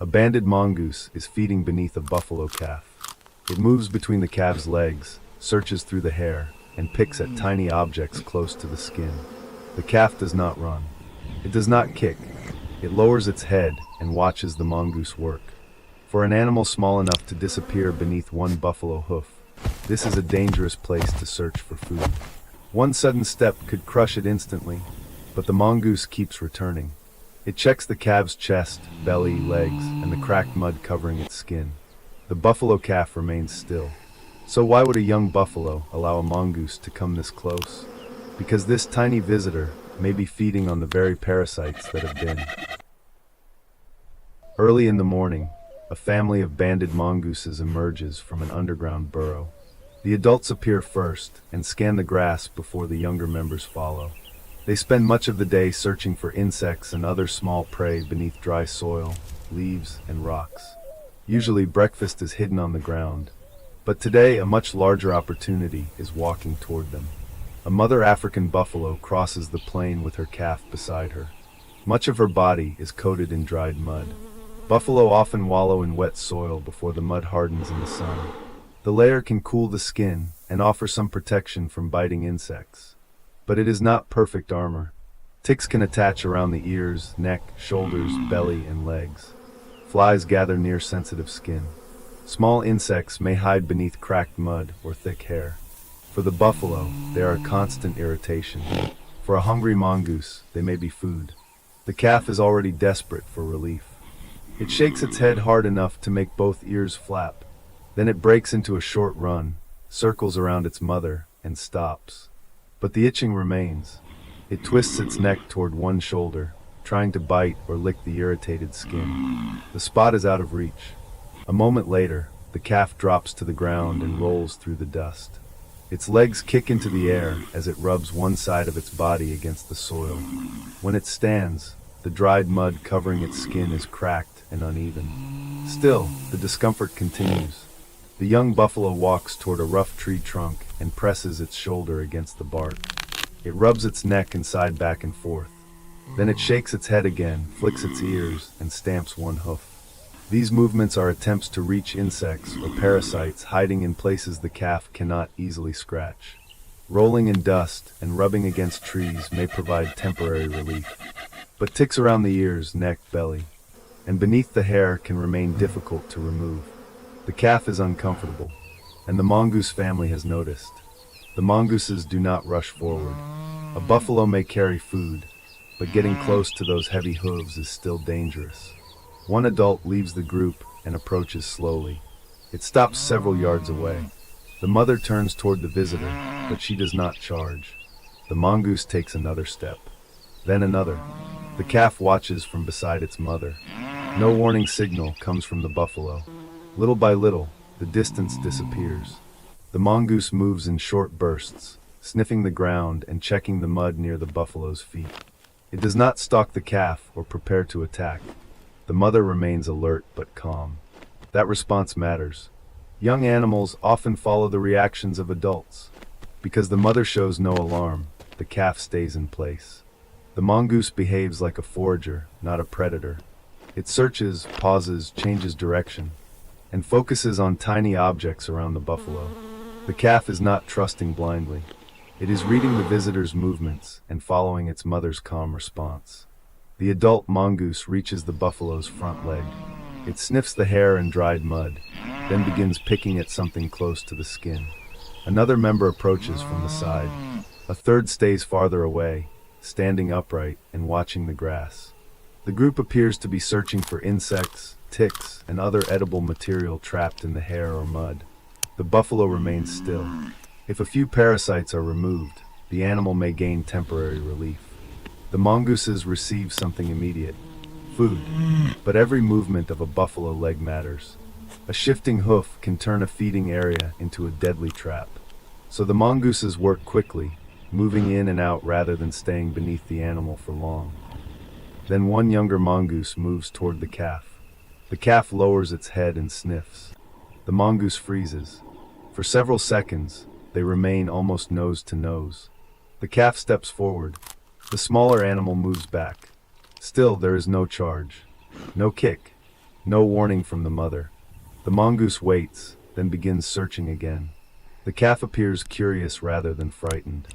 A banded mongoose is feeding beneath a buffalo calf. It moves between the calf's legs, searches through the hair, and picks at tiny objects close to the skin. The calf does not run. It does not kick. It lowers its head and watches the mongoose work. For an animal small enough to disappear beneath one buffalo hoof, this is a dangerous place to search for food. One sudden step could crush it instantly, but the mongoose keeps returning. It checks the calf's chest, belly, legs, and the cracked mud covering its skin. The buffalo calf remains still. So why would a young buffalo allow a mongoose to come this close? Because this tiny visitor may be feeding on the very parasites that have been. Early in the morning, a family of banded mongooses emerges from an underground burrow. The adults appear first and scan the grass before the younger members follow. They spend much of the day searching for insects and other small prey beneath dry soil, leaves, and rocks. Usually breakfast is hidden on the ground, but today a much larger opportunity is walking toward them. A mother African buffalo crosses the plain with her calf beside her. Much of her body is coated in dried mud. Buffalo often wallow in wet soil before the mud hardens in the sun. The layer can cool the skin and offer some protection from biting insects. But it is not perfect armor. Ticks can attach around the ears, neck, shoulders, belly, and legs. Flies gather near sensitive skin. Small insects may hide beneath cracked mud or thick hair. For the buffalo, they are a constant irritation. For a hungry mongoose, they may be food. The calf is already desperate for relief. It shakes its head hard enough to make both ears flap. Then it breaks into a short run, circles around its mother, and stops. But the itching remains. It twists its neck toward one shoulder, trying to bite or lick the irritated skin. The spot is out of reach. A moment later, the calf drops to the ground and rolls through the dust. Its legs kick into the air as it rubs one side of its body against the soil. When it stands, the dried mud covering its skin is cracked and uneven. Still, the discomfort continues. The young buffalo walks toward a rough tree trunk and presses its shoulder against the bark. It rubs its neck and side back and forth. Then it shakes its head again, flicks its ears, and stamps one hoof. These movements are attempts to reach insects or parasites hiding in places the calf cannot easily scratch. Rolling in dust and rubbing against trees may provide temporary relief. But ticks around the ears, neck, belly, and beneath the hair can remain difficult to remove. The calf is uncomfortable, and the mongoose family has noticed. The mongooses do not rush forward. A buffalo may carry food, but getting close to those heavy hooves is still dangerous. One adult leaves the group and approaches slowly. It stops several yards away. The mother turns toward the visitor, but she does not charge. The mongoose takes another step, then another. The calf watches from beside its mother. No warning signal comes from the buffalo. Little by little, the distance disappears. The mongoose moves in short bursts, sniffing the ground and checking the mud near the buffalo's feet. It does not stalk the calf or prepare to attack. The mother remains alert but calm. That response matters. Young animals often follow the reactions of adults. Because the mother shows no alarm, the calf stays in place. The mongoose behaves like a forager, not a predator. It searches, pauses, changes direction, and focuses on tiny objects around the buffalo. The calf is not trusting blindly. It is reading the visitor's movements and following its mother's calm response. The adult mongoose reaches the buffalo's front leg. It sniffs the hair and dried mud, then begins picking at something close to the skin. Another member approaches from the side. A third stays farther away, standing upright and watching the grass. The group appears to be searching for insects, ticks, and other edible material trapped in the hair or mud. The buffalo remains still. If a few parasites are removed, the animal may gain temporary relief. The mongooses receive something immediate, food, but every movement of a buffalo leg matters. A shifting hoof can turn a feeding area into a deadly trap. So the mongooses work quickly, moving in and out rather than staying beneath the animal for long. Then one younger mongoose moves toward the calf. The calf lowers its head and sniffs. The mongoose freezes. For several seconds, they remain almost nose to nose. The calf steps forward. The smaller animal moves back. Still, there is no charge, no kick, No warning from the mother. The mongoose waits, then begins searching again. The calf appears curious rather than frightened.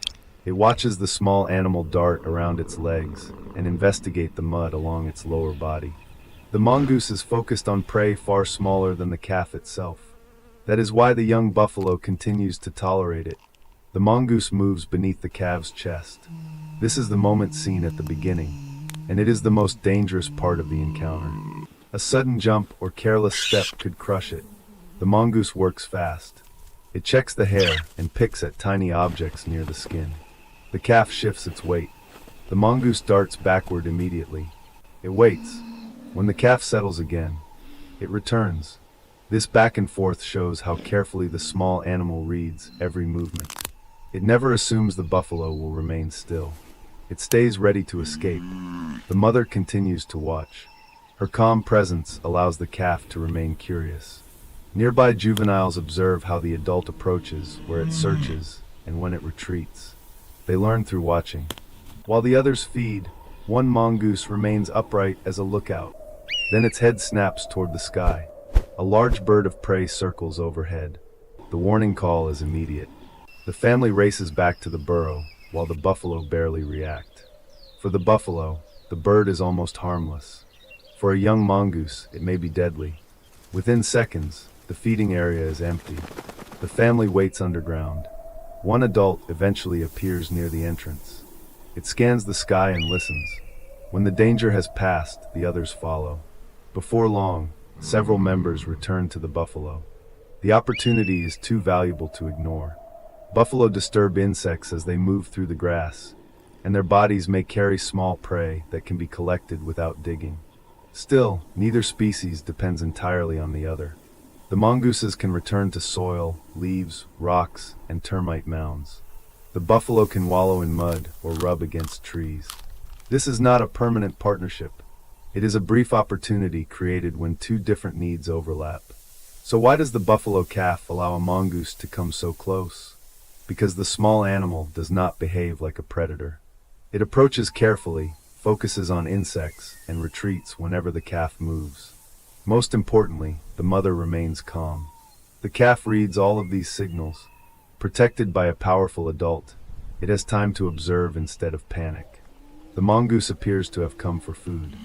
It watches the small animal dart around its legs and investigate the mud along its lower body. The mongoose is focused on prey far smaller than the calf itself. That is why the young buffalo continues to tolerate it. The mongoose moves beneath the calf's chest. This is the moment seen at the beginning, and it is the most dangerous part of the encounter. A sudden jump or careless step could crush it. The mongoose works fast. It checks the hair and picks at tiny objects near the skin. The calf shifts its weight. The mongoose darts backward immediately. It waits. When the calf settles again, it returns. This back and forth shows how carefully the small animal reads every movement. It never assumes the buffalo will remain still. It stays ready to escape. The mother continues to watch. Her calm presence allows the calf to remain curious. Nearby juveniles observe how the adult approaches, where it searches, and when it retreats. They learn through watching. While the others feed, one mongoose remains upright as a lookout. Then its head snaps toward the sky. A large bird of prey circles overhead. The warning call is immediate. The family races back to the burrow, while the buffalo barely react. For the buffalo, the bird is almost harmless. For a young mongoose, it may be deadly. Within seconds, the feeding area is empty. The family waits underground. One adult eventually appears near the entrance. It scans the sky and listens. When the danger has passed, the others follow. Before long, several members return to the buffalo. The opportunity is too valuable to ignore. Buffalo disturb insects as they move through the grass, and their bodies may carry small prey that can be collected without digging. Still, neither species depends entirely on the other. The mongooses can return to soil, leaves, rocks, and termite mounds. The buffalo can wallow in mud or rub against trees. This is not a permanent partnership. It is a brief opportunity created when two different needs overlap. So why does the buffalo calf allow a mongoose to come so close? Because the small animal does not behave like a predator. It approaches carefully, focuses on insects, and retreats whenever the calf moves. Most importantly, the mother remains calm. The calf reads all of these signals. Protected by a powerful adult, it has time to observe instead of panic. The mongoose appears to have come for food.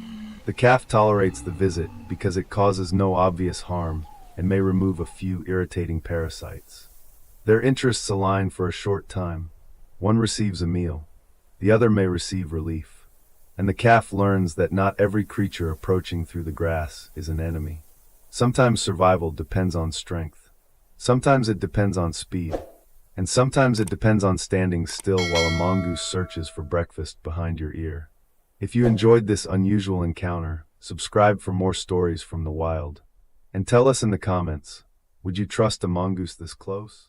The calf tolerates the visit because it causes no obvious harm and may remove a few irritating parasites. Their interests align for a short time. One receives a meal. The other may receive relief. And the calf learns that not every creature approaching through the grass is an enemy. Sometimes survival depends on strength. Sometimes it depends on speed. And sometimes it depends on standing still while a mongoose searches for breakfast behind your ear. If you enjoyed this unusual encounter, subscribe for more stories from the wild. And tell us in the comments, would you trust a mongoose this close?